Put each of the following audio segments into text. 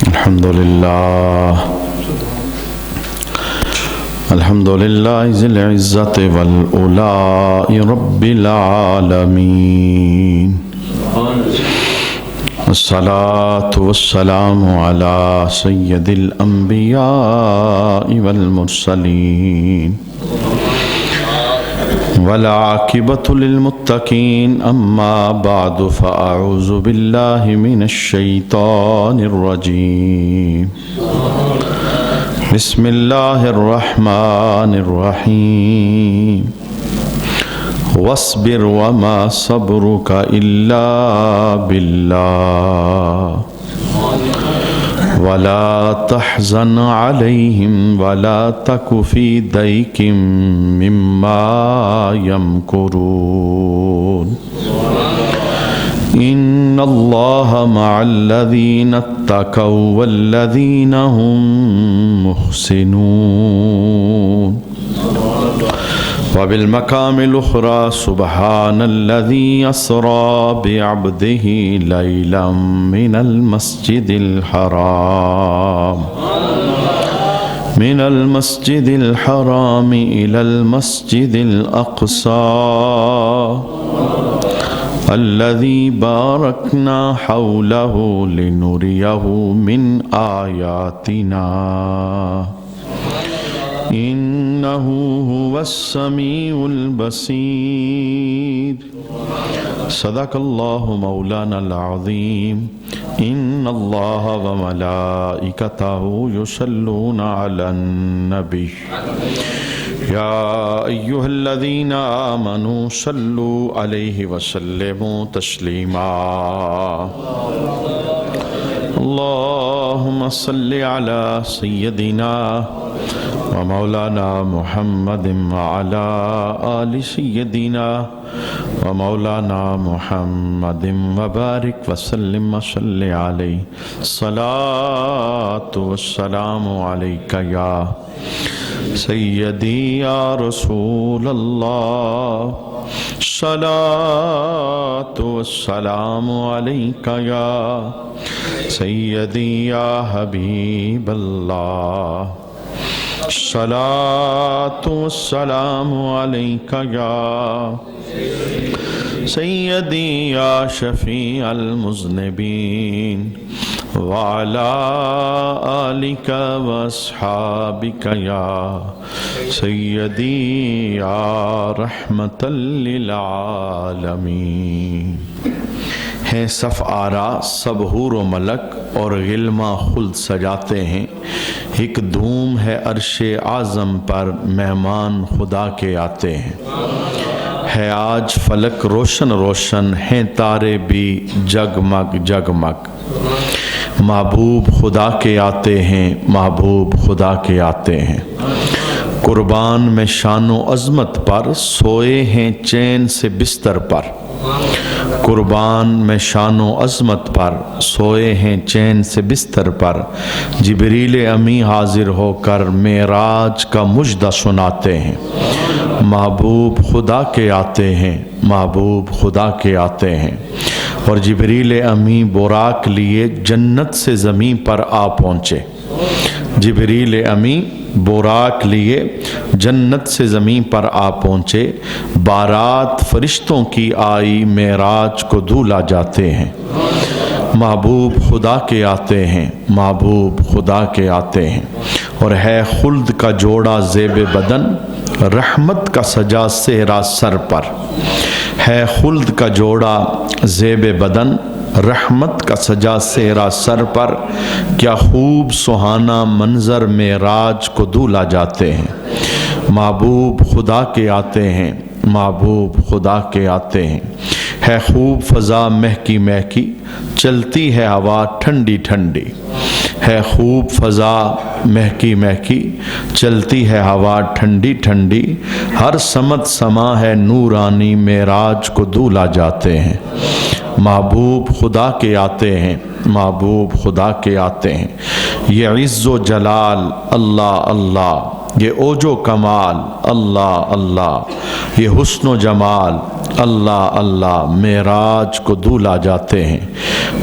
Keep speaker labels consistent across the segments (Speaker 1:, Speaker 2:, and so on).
Speaker 1: الحمد لله ذي العزة والأولاء رب العالمين الصلاة والسلام على سيد الأنبياء والمرسلين والعاقبة للمتقين أما بعد فأعوذ بالله من الشيطان الرجيم بسم الله الرحمن الرحيم واصبر وما صبرك إلا بالله ولا تحزن عليهم ولا تك في ضيق مما يمكرون إن الله مع الذين اتقوا والذين هم محسنون وبالمقام الأخرى سبحان الذي أسرى بعبده ليلا من المسجد الحرام إلى المسجد الأقصى الذي باركنا حوله لنريه من آياتنا إنه هو السميع البصير صدق الله مولانا العظيم إن الله وملائكته يصلون على النبي يا أيها الذين آمنوا صلوا عليه وسلموا تسليما اللهم صل على سيدنا ومولانا محمد وعلى آل سيدنا ومولانا محمد وبارك وسلم وصل عليه الصلاة والسلام عليك يا سيدي يا رسول الله الصلاة والسلام عليك يا سيدي يا حبيب الله الصلاة والسلام عليك يا سيدي يا شفيع المذنبين وعلى آلك وأصحابك يا سيدي يا رحمة للعالمين ہیں صف آرا سب حور و ملک اور غلما خلد سجاتے ہیں ایک دھوم ہے عرش اعظم پر مہمان خدا کے آتے ہیں ہے آج فلک روشن روشن ہیں تارے بھی جگمگ جگمگ محبوب خدا کے آتے ہیں محبوب خدا کے آتے ہیں قربان میں شان و عظمت پر سوئے ہیں چین سے بستر پر قربان میں شان و عظمت پر سوئے ہیں چین سے بستر پر جبریل امی حاضر ہو کر معراج کا مجدہ سناتے ہیں محبوب خدا کے آتے ہیں محبوب خدا کے آتے ہیں اور جبریل امی براق لیے جنت سے زمین پر آ پہنچے جبریل امی براق لیے جنت سے زمین پر آ پہنچے بارات فرشتوں کی آئی معراج کو دھولا جاتے ہیں محبوب خدا کے آتے ہیں محبوب خدا کے آتے ہیں اور ہے خلد کا جوڑا زیب بدن رحمت کا سجا صحرا سر پر ہے خلد کا جوڑا زیب بدن رحمت کا سجا صحرا سر پر کیا خوب سہانا منظر معراج کو دھولا جاتے ہیں محبوب خدا کے آتے ہیں محبوب خدا کے آتے ہیں ہے خوب فضا مہکی مہکی چلتی ہے ہوا ٹھنڈی ٹھنڈی ہے خوب فضا مہکی مہکی چلتی ہے ہوا ٹھنڈی ٹھنڈی ہر سمت سما ہے نورانی معراج کو دھولا جاتے ہیں محبوب خدا کے آتے ہیں محبوب خدا کے آتے ہیں یہ عز و جلال اللہ اللہ یہ اوج و کمال اللہ اللہ یہ حسن و جمال اللہ اللہ معراج کو دھولا جاتے ہیں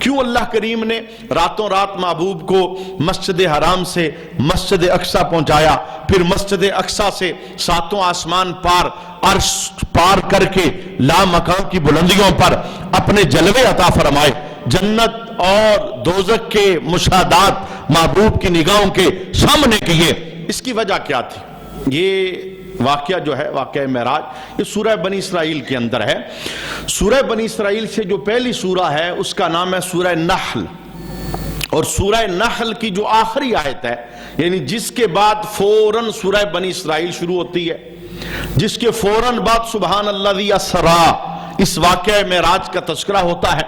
Speaker 1: کیوں اللہ کریم نے راتوں رات محبوب کو مسجد حرام سے مسجد اقصی پہنچایا، پھر مسجد اقصی سے ساتوں آسمان پار عرش پار کر کے لامکان کی بلندیوں پر اپنے جلوے عطا فرمائے، جنت اور دوزخ کے مشاہدات محبوب کی نگاہوں کے سامنے کیے؟ اس کی وجہ کیا تھی؟ یہ واقعہ جو ہے واقعہ معراج، یہ سورہ بنی اسرائیل کے اندر ہے۔ سورہ بنی اسرائیل سے جو پہلی سورہ ہے اس کا نام ہے سورہ نحل، اور سورہ نحل کی جو آخری آیت ہے، یعنی جس کے بعد فوراً سورہ بنی اسرائیل شروع ہوتی ہے، جس کے فوراً بعد سبحان الذی اسریٰ اس واقعہ معراج کا تذکرہ ہوتا ہے،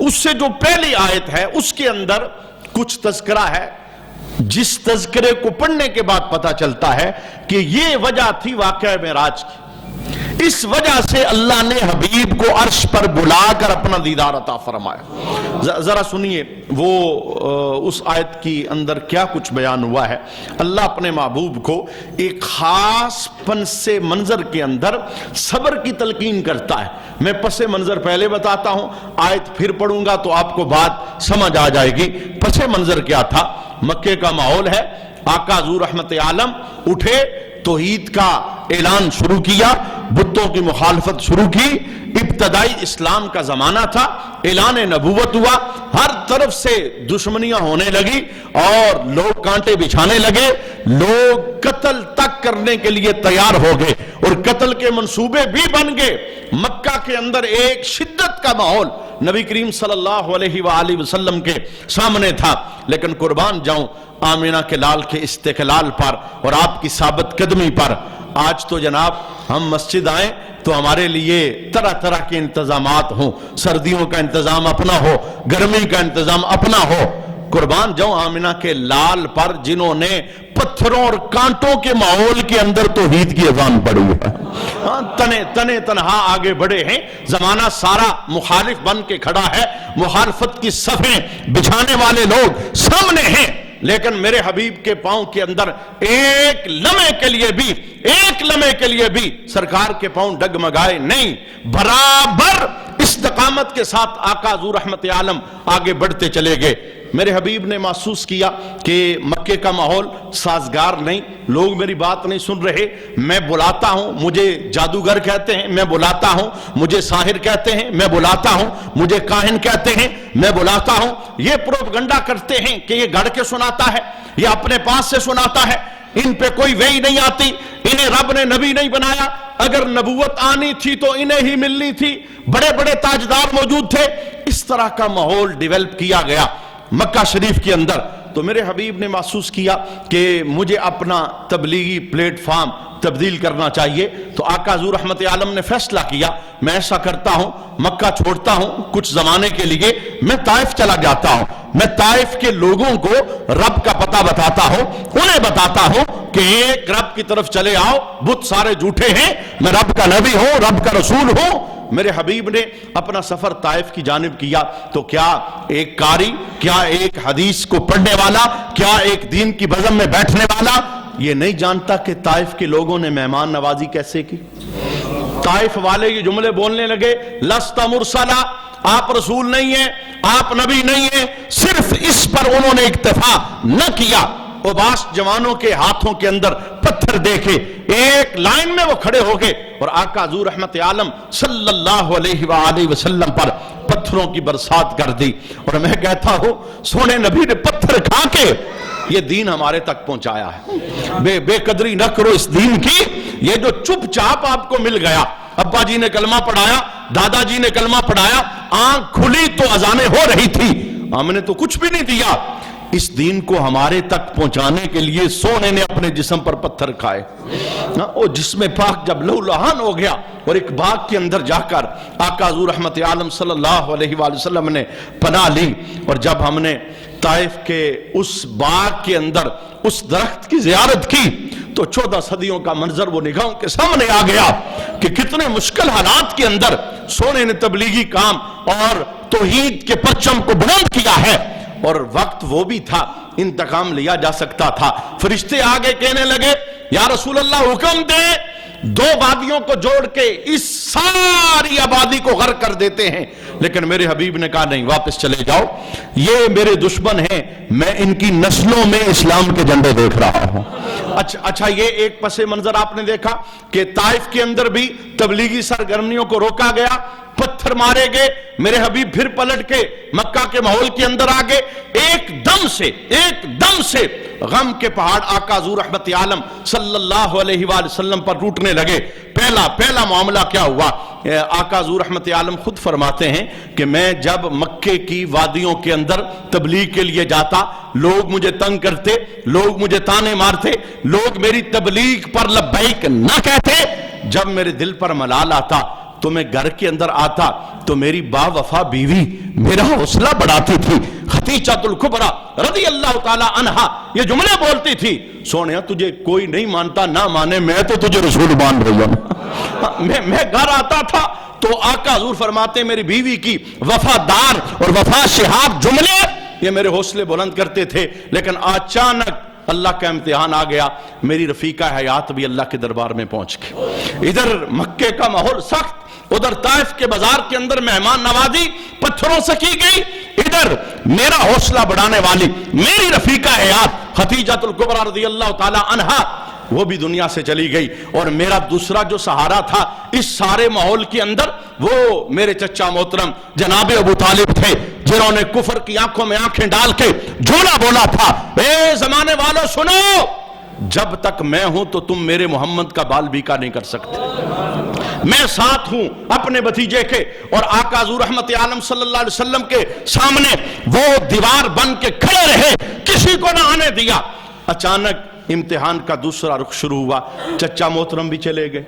Speaker 1: اس سے جو پہلی آیت ہے اس کے اندر کچھ تذکرہ ہے، جس تذکرے کو پڑھنے کے بعد پتہ چلتا ہے کہ یہ وجہ تھی واقعہ معراج کی۔ اس وجہ سے اللہ نے حبیب کو عرش پر بلا کر اپنا دیدار عطا فرمایا۔ ذرا سنیے وہ اس آیت کی اندر کیا کچھ بیان ہوا ہے۔ اللہ اپنے محبوب کو ایک خاص پس منظر کے اندر صبر کی تلقین کرتا ہے۔ میں پس منظر پہلے بتاتا ہوں، آیت پھر پڑھوں گا تو آپ کو بات سمجھ آ جائے گی۔ پس منظر کیا تھا؟ مکے کا ماحول ہے، آقا حضور رحمت عالم اٹھے، توحید کا اعلان شروع کیا، بتوں کی مخالفت شروع کی، ابتدائی اسلام کا زمانہ تھا، اعلان نبوت ہوا، ہر طرف سے دشمنیاں ہونے لگی اور لوگ کانٹے بچھانے لگے، لوگ قتل تک کرنے کے لیے تیار ہو گئے اور قتل کے منصوبے بھی بن گئے۔ مکہ کے اندر ایک شدت کا ماحول نبی کریم صلی اللہ علیہ وآلہ وسلم کے سامنے تھا، لیکن قربان جاؤں آمینہ کے لال کے استقلال پر اور آپ کی ثابت قدمی پر۔ آج تو جناب ہم مسجد آئیں تو ہمارے لیے طرح طرح کے انتظامات ہوں، سردیوں کا انتظام اپنا ہو، گرمی کا انتظام اپنا ہو۔ قربان جاؤں آمینہ کے لال پر جنہوں نے پتھروں اور کانٹوں کے ماحول کے اندر توحید کی اذان پڑھی ہے، تنے تنہا آگے بڑھے ہیں، زمانہ سارا مخالف بن کے کھڑا ہے، مخالفت کی صفیں بچھانے والے لوگ سامنے ہیں، لیکن میرے حبیب کے پاؤں کے اندر ایک لمحے کے لیے بھی سرکار کے پاؤں ڈگمگائے نہیں، برابر استقامت کے ساتھ آقا حضور رحمت عالم آگے بڑھتے چلے گئے۔ میرے حبیب نے محسوس کیا کہ مکے کا ماحول سازگار نہیں، لوگ میری بات نہیں سن رہے، میں بلاتا ہوں مجھے جادوگر کہتے ہیں، میں بلاتا ہوں مجھے ساحر کہتے ہیں، میں بلاتا ہوں مجھے کاہن کہتے ہیں، میں بلاتا ہوں، یہ پروپگنڈا کرتے ہیں کہ یہ گڑ کے سناتا ہے، یہ اپنے پاس سے سناتا ہے، ان پہ کوئی وحی نہیں آتی، انہیں رب نے نبی نہیں بنایا، اگر نبوت آنی تھی تو انہیں ہی ملنی تھی، بڑے بڑے تاجدار موجود تھے۔ اس طرح کا ماحول ڈیولپ کیا گیا مکہ شریف کے اندر۔ تو میرے حبیب نے محسوس کیا کہ مجھے اپنا تبلیغی پلیٹ فارم تبدیل کرنا چاہیے، تو آقا حضور رحمت عالم نے فیصلہ کیا میں ایسا کرتا ہوں، مکہ چھوڑتا ہوں کچھ زمانے کے لیے، میں طائف چلا جاتا ہوں، میں طائف کے لوگوں کو رب کا پتہ بتاتا ہوں، انہیں بتاتا ہوں کہ ایک رب کی طرف چلے آؤ، بت سارے جھوٹے ہیں، میں رب کا نبی ہوں، رب کا رسول ہوں۔ میرے حبیب نے اپنا سفر طائف کی جانب کیا، تو کیا ایک قاری، کیا ایک حدیث کو پڑھنے والا، کیا ایک دین کی بزم میں بیٹھنے والا یہ نہیں جانتا کہ طائف کے لوگوں نے مہمان نوازی کیسے کی؟ طائف والے یہ جملے بولنے لگے، لست مرسلا، آپ رسول نہیں ہیں، آپ نبی نہیں ہیں۔ صرف اس پر انہوں نے اکتفا نہ کیا، عباس جوانوں کے ہاتھوں کے اندر پتھر دیکھے، ایک لائن میں وہ کھڑے ہو گئے اور آقا حضور رحمت عالم صلی اللہ علیہ وآلہ وسلم پر پتھروں کی برسات کر دی۔ اور میں کہتا ہوں سونے نبی نے پتھر کھا کے یہ دین ہمارے تک پہنچایا ہے۔ بے قدری نہ کرو اس دین کی، یہ جو چپ چاپ آپ کو مل گیا، ابا جی نے کلمہ پڑھایا، دادا جی نے کلمہ پڑھایا، آنکھ کھلی تو اذانیں ہو رہی تھی، ہم نے تو کچھ بھی نہیں دیا، اس دین کو ہمارے تک پہنچانے کے لیے سونے نے اپنے جسم پر پتھر کھائے۔ وہ جسم پاک جب لہو لہان ہو گیا اور ایک باغ کے اندر جا کر آقا حضور رحمت عالم صلی اللہ علیہ وآلہ وسلم نے پناہ لی، اور جب ہم نے طائف کے اس باغ کے اندر اس درخت کی زیارت کی تو 14 صدیوں کا منظر وہ نگاہوں کے سامنے آ گیا کہ کتنے مشکل حالات کے اندر سونے نے تبلیغی کام اور توحید کے پرچم کو بلند کیا ہے، اور وقت وہ بھی تھا انتقام لیا جا سکتا تھا۔ فرشتے آگے کہنے لگے یا رسول اللہ حکم دے، 2 وادیوں کو جوڑ کے اس ساری آبادی کو غرق کر دیتے ہیں، لیکن میرے حبیب نے کہا نہیں، واپس چلے جاؤ، یہ میرے دشمن ہیں، میں ان کی نسلوں میں اسلام کے جھنڈے دیکھ رہا ہوں۔ اچھا یہ ایک پس منظر آپ نے دیکھا کہ طائف کے اندر بھی تبلیغی سرگرمیوں کو روکا گیا، پتھر مارے گئے، میرے حبیب پھر پلٹ کے مکہ کے ماحول کے اندر آگے، ایک دم سے غم کے پہاڑ آقا حضور رحمت عالم صلی اللہ علیہ وآلہ وسلم پر ٹوٹنے لگے۔ پہلا معاملہ کیا ہوا؟ آقا حضور رحمت عالم خود فرماتے ہیں کہ میں جب مکے کی وادیوں کے اندر تبلیغ کے لیے جاتا، لوگ مجھے تنگ کرتے، لوگ مجھے تانے مارتے، لوگ میری تبلیغ پر لبیک نہ کہتے، جب میرے دل پر ملال آتا تو میں گھر کے اندر آتا تو میری با وفا بیوی میرا حوصلہ بڑھاتی تھی، خدیجہ الکبریٰ رضی اللہ تعالی عنہا یہ جملے بولتی تھی، سونیا تجھے کوئی نہیں مانتا نہ مانے، میں تو تجھے رسول مان رہی ہوں۔ میں گھر آتا تھا تو آقا حضور فرماتے میری بیوی کی وفادار اور وفا شہاب جملے یہ میرے حوصلے بلند کرتے تھے، لیکن اچانک اللہ کا امتحان آ گیا، میری رفیقہ حیات بھی اللہ کے دربار میں پہنچ گئی۔ ادھر مکے کا ماحول سخت، ادھر طائف کے بازار کے اندر مہمان نوازی پتھروں سے کی گئی، ادھر میرا حوصلہ بڑھانے والی میری رفیقہ حیات خدیجہ الکبریٰ رضی اللہ تعالی عنہا وہ بھی دنیا سے چلی گئی، اور میرا دوسرا جو سہارا تھا اس سارے ماحول کے اندر وہ میرے چچا محترم جناب ابو طالب تھے، جنہوں نے کفر کی آنکھوں میں آنکھیں ڈال کے جھولا بولا تھا، اے زمانے والوں سنو، جب تک میں ہوں تو تم میرے محمد کا بال بیکا نہیں کر سکتے، میں ساتھ ہوں اپنے بھتیجے کے۔ اور آقا حضور رحمت عالم صلی اللہ علیہ وسلم کے سامنے وہ دیوار بن کے کھڑے رہے، کسی کو نہ آنے دیا۔ اچانک امتحان کا دوسرا رخ شروع ہوا، چچا محترم بھی چلے گئے۔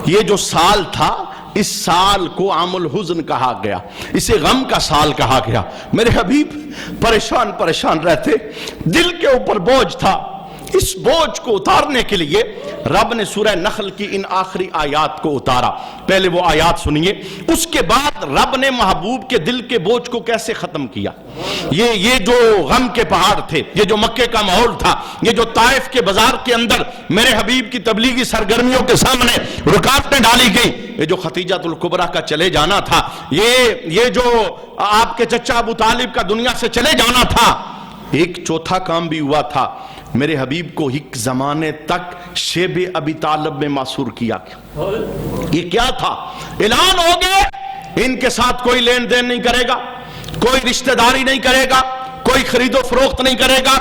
Speaker 1: یہ جو سال تھا اس سال کو عام الحزن کہا گیا، اسے غم کا سال کہا گیا۔ میرے حبیب پریشان رہتے، دل کے اوپر بوجھ تھا، اس بوجھ کو اتارنے کے لیے رب نے سورہ نخل کی ان آخری آیات کو اتارا۔ پہلے وہ آیات سنیے، اس کے بعد رب نے محبوب کے دل کے بوجھ کو کیسے ختم کیا۔ یہ جو غم کے پہاڑ تھے، یہ جو مکے کا ماحول تھا، یہ جو طائف کے بازار کے اندر میرے حبیب کی تبلیغی سرگرمیوں کے سامنے رکاوٹیں ڈالی گئی، یہ جو خدیجہ الکبریٰ کا چلے جانا تھا، یہ جو آپ کے چچا ابو طالب کا دنیا سے چلے جانا تھا، ایک چوتھا کام بھی ہوا تھا، میرے حبیب کو ایک زمانے تک شیب ابی طالب میں معصور کیا گیا۔ یہ کیا تھا؟ اعلان ہو گئے ان کے ساتھ کوئی لین دین نہیں کرے گا، کوئی رشتہ داری نہیں کرے گا، کوئی خرید و فروخت نہیں کرے گا،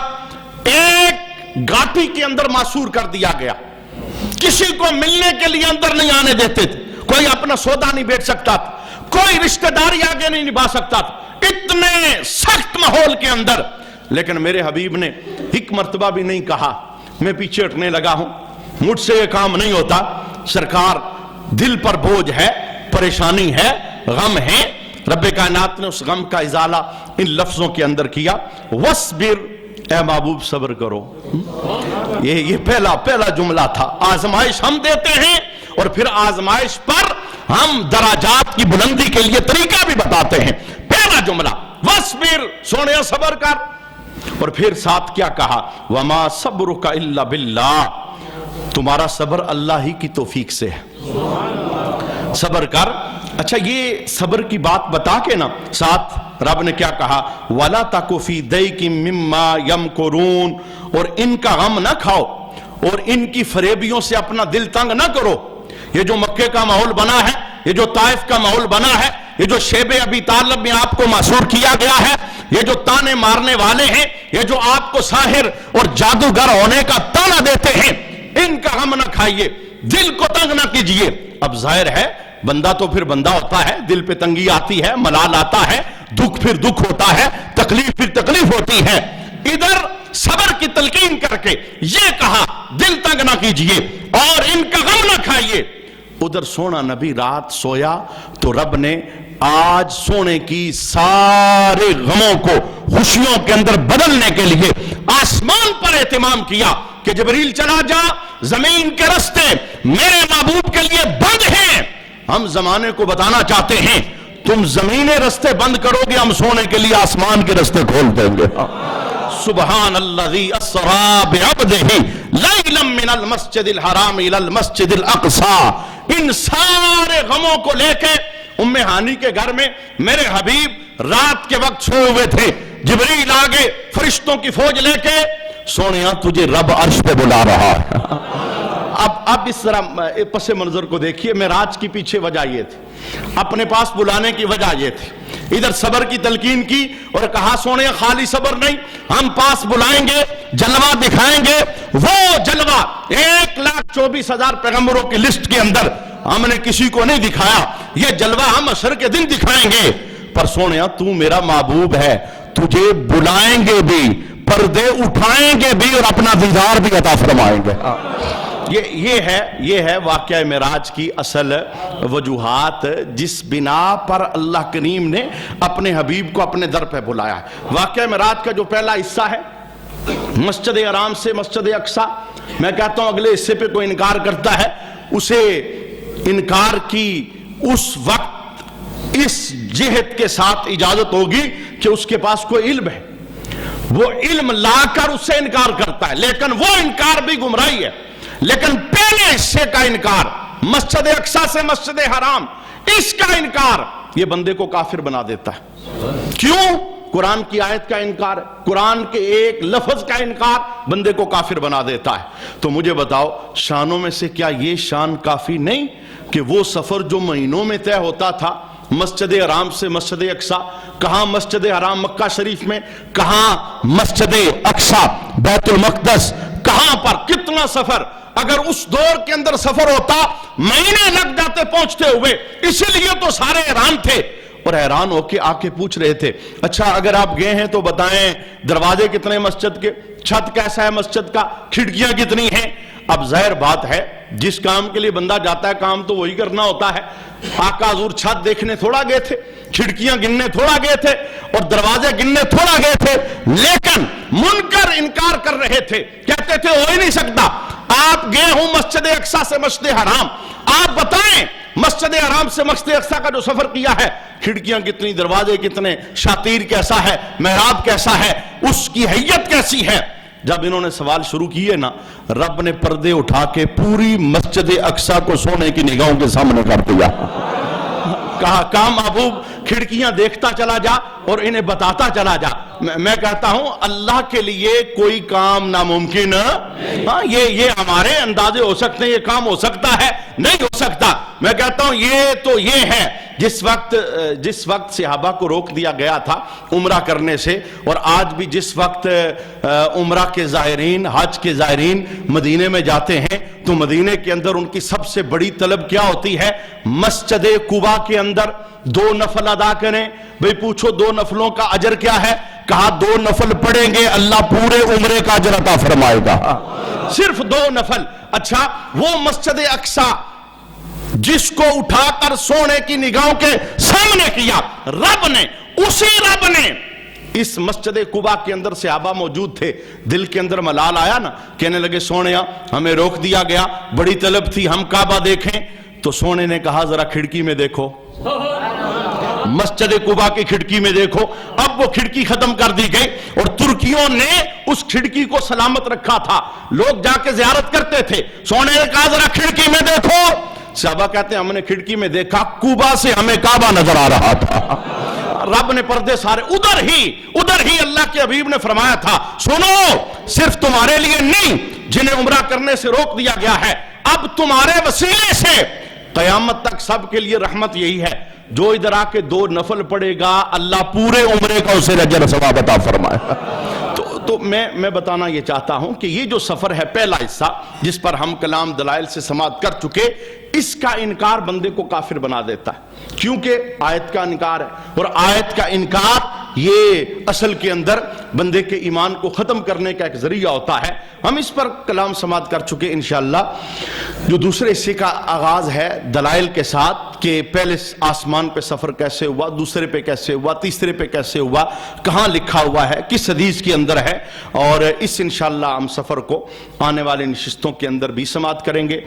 Speaker 1: ایک گھاٹی کے اندر معصور کر دیا گیا، کسی کو ملنے کے لیے اندر نہیں آنے دیتے تھے، کوئی اپنا سودا نہیں بیچ سکتا تھا، کوئی رشتہ داری آگے نہیں نبھا سکتا تھا، اتنے سخت ماحول کے اندر۔ لیکن میرے حبیب نے ایک مرتبہ بھی نہیں کہا میں پیچھے ہٹنے لگا ہوں، مجھ سے یہ کام نہیں ہوتا، سرکار دل پر بوجھ ہے، پریشانی ہے، غم ہے، رب کائنات نے اس غم کا ازالہ ان لفظوں کے اندر کیا، وَاصْبِرْ، اے محبوب صبر کرو۔ یہ پہلا جملہ تھا۔ آزمائش ہم دیتے ہیں اور پھر آزمائش پر ہم دراجات کی بلندی کے لیے طریقہ بھی بتاتے ہیں۔ پہلا جملہ وَاصْبِرْ، سونے صبر کر، اور پھر ساتھ کیا کہا؟ وَمَا صَبْرُكَ إِلَّا بِاللَّهِ، تمہارا صبر اللہ ہی کی توفیق سے ہے، صبر کر۔ اچھا یہ صبر کی بات بتا کے نا ساتھ رب نے کیا کہا؟ وَلَا تَكُ فِي ضَيْقٍ مِّمَّا يَمْكُرُونَ، اور ان کا غم نہ کھاؤ اور ان کی فریبیوں سے اپنا دل تنگ نہ کرو۔ یہ جو مکے کا ماحول بنا ہے، یہ جو طائف کا ماحول بنا ہے، یہ جو شیب ابی طالب میں آپ کو معصور کیا گیا ہے، یہ جو تانے مارنے والے ہیں، یہ جو آپ کو ساحر اور جادوگر ہونے کا تانا دیتے ہیں، ان کا غم نہ کھائیے، دل کو تنگ نہ کیجئے۔ اب ظاہر ہے بندہ تو پھر بندہ ہوتا ہے، دل پہ تنگی آتی ہے، ملال آتا ہے، دکھ پھر دکھ ہوتا ہے، تکلیف پھر تکلیف ہوتی ہے۔ ادھر صبر کی تلقین کر کے یہ کہا دل تنگ نہ کیجئے اور ان کا غم نہ کھائیے۔ ادھر سونا نبی رات سویا تو رب نے آج سونے کی سارے غموں کو خوشیوں کے اندر بدلنے کے لیے آسمان پر اہتمام کیا کہ جبریل چلا جا، زمین کے رستے میرے محبوب کے لیے بند ہیں۔ ہم زمانے کو بتانا چاہتے ہیں تم زمینیں رستے بند کرو گے، ہم سونے کے لیے آسمان کے رستے کھول دیں گے۔ سبحان الذی اسری بعبدہ لیلا من المسجد الحرام الی المسجد الاقصی۔ ان سارے غموں کو لے کے ام ہانی کے گھر میں میرے حبیب رات کے وقت سوئے ہوئے تھے، جبریل آگے فرشتوں کی فوج لے کے، سونیا تجھے رب عرش پہ بلا رہا ہے۔ اب اس طرح پس منظر کو دیکھیے، معراج کی پیچھے وجہ یہ تھی، اپنے پاس بلانے کی وجہ یہ تھی، ادھر صبر کی تلقین کی اور کہا سونیا خالی صبر نہیں، ہم پاس بلائیں گے، جلوہ دکھائیں گے، وہ جلوہ 1,24,000 پیغمبروں کی لسٹ کے اندر ہم نے کسی کو نہیں دکھایا، یہ جلوہ ہم عصر کے دن دکھائیں گے، پر سونیا تو میرا محبوب ہے، تجھے بلائیں گے بھی، پردے اٹھائیں گے بھی، اور اپنا دیدار بھی عطا فرمائیں گے۔ یہ ہے واقعہ معراج کی اصل وجوہات، جس بنا پر اللہ کریم نے اپنے حبیب کو اپنے در پہ بلایا ہے۔ واقعہ معراج کا جو پہلا حصہ ہے مسجد حرام سے مسجد اقصی، میں کہتا ہوں اگلے حصے پہ کوئی انکار کرتا ہے، اسے انکار کی اس وقت اس جہت کے ساتھ اجازت ہوگی کہ اس کے پاس کوئی علم ہے، وہ علم لا کر اس سے انکار کرتا ہے، لیکن وہ انکار بھی گمراہی ہے۔ لیکن پہلے حصے کا انکار، مسجد اقصی سے مسجد حرام، اس کا انکار یہ بندے کو کافر بنا دیتا ہے۔ کیوں؟ قرآن کی آیت کا انکار ہے، قرآن کے ایک لفظ کا انکار بندے کو کافر بنا دیتا ہے۔ تو مجھے بتاؤ، شانوں میں سے کیا یہ شان کافی نہیں کہ وہ سفر جو مہینوں میں طے ہوتا تھا، مسجد حرام سے مسجد اقصی، کہاں مسجد حرام مکہ شریف میں، کہاں مسجد اقصی بیت المقدس، کہاں پر کتنا سفر، اگر اس دور کے اندر سفر ہوتا مہینے لگ جاتے پہنچتے ہوئے، اسی لیے تو سارے حیران تھے، اور حیران ہو کے آ کے پوچھ رہے تھے اچھا اگر آپ گئے ہیں تو بتائیں دروازے کتنے مسجد کے، چھت کیسا ہے مسجد کا، کھڑکیاں کتنی ہیں۔ اب ظاہر بات ہے جس کام کے لیے بندہ جاتا ہے کام تو وہی کرنا ہوتا ہے۔ آقا حضور چھت دیکھنے تھوڑا گئے تھے، کھڑکیاں گننے تھوڑا گئے تھے، اور دروازے گننے تھوڑا گئے تھے، لیکن منکر انکار کر رہے تھے، کہتے تھے ہو ہی نہیں سکتا، آپ گئے ہوں مسجد اقصی سے مسجد حرام، آپ بتائیں مسجد حرام سے مسجد اقصی کا جو سفر کیا ہے، کھڑکیاں کتنی، دروازے کتنے، شاطیر کیسا ہے، محراب کیسا ہے، اس کی حیت کیسی ہے۔ جب انہوں نے سوال شروع کیے نا، رب نے پردے اٹھا کے پوری مسجد اقصی کو سونے کی نگاہوں کے سامنے کر دیا۔ کہا محبوب کھڑکیاں دیکھتا چلا جا اور انہیں بتاتا چلا جا۔ میں کہتا ہوں اللہ کے لیے کوئی کام ناممکن، ہاں یہ ہمارے اندازے ہو سکتے ہیں، یہ کام ہو سکتا ہے، نہیں ہو سکتا۔ میں کہتا ہوں یہ ہے جس وقت صحابہ کو روک دیا گیا تھا عمرہ کرنے سے، اور آج بھی جس وقت عمرہ کے زائرین، حج کے زائرین مدینے میں جاتے ہیں تو مدینے کے اندر ان کی سب سے بڑی طلب کیا ہوتی ہے؟ مسجد قباء کے اندر 2 نفل ادا کریں۔ بھئی پوچھو 2 نفلوں کا اجر کیا ہے؟ کہا 2 نفل پڑھیں گے اللہ پورے عمرے کا اجر عطا فرمائے گا، صرف 2 نفل۔ اچھا وہ مسجد اقصی جس کو اٹھا کر سونے کی نگاہوں کے سامنے کیا رب نے، اسی رب نے اس مسجد قباء کے اندر صحابہ موجود تھے، دل کے اندر ملال آیا نا، کہنے لگے سونیا ہمیں روک دیا گیا، بڑی طلب تھی ہم کعبہ دیکھیں، تو سونے نے کہا ذرا کھڑکی میں دیکھو، مسجد قباء کی کھڑکی میں دیکھو۔ اب وہ کھڑکی ختم کر دی گئی اور ترکیوں نے اس کھڑکی کو سلامت رکھا تھا، لوگ جا کے زیارت کرتے تھے، سونے نے کہا ذرا کھڑکی میں دیکھو، صحابہ کہتے ہیں ہم نے کھڑکی میں دیکھا قباء سے ہمیں کعبہ نظر آ رہا تھا۔ رب نے پردے سارے ادھر ہی اللہ کے حبیب نے فرمایا تھا سنو صرف تمہارے لیے نہیں جنہیں عمرہ کرنے سے روک دیا گیا ہے، اب تمہارے وسیلے سے قیامت تک سب کے لیے رحمت یہی ہے، جو ادھر آ کے 2 نفل پڑے گا اللہ پورے عمرے کا اسے اجر ثواب عطا فرمائے۔ تو میں بتانا یہ چاہتا ہوں کہ یہ جو سفر ہے پہلا حصہ جس پر ہم کلام دلائل سے سماعت کر چکے، اس کا انکار بندے کو کافر بنا دیتا ہے، کیونکہ آیت کا انکار ہے، اور آیت کا انکار یہ اصل کے اندر بندے کے ایمان کو ختم کرنے کا ایک ذریعہ ہوتا ہے۔ ہم اس پر کلام سماعت کر چکے، انشاءاللہ جو دوسرے حصے کا آغاز ہے دلائل کے ساتھ کہ پہلے آسمان پہ سفر کیسے ہوا، دوسرے پہ کیسے ہوا، تیسرے پہ کیسے ہوا، کہاں لکھا ہوا ہے، کس حدیث کے اندر ہے، اور اس انشاءاللہ ہم سفر کو آنے والے نشستوں کے اندر بھی سماعت کریں گے۔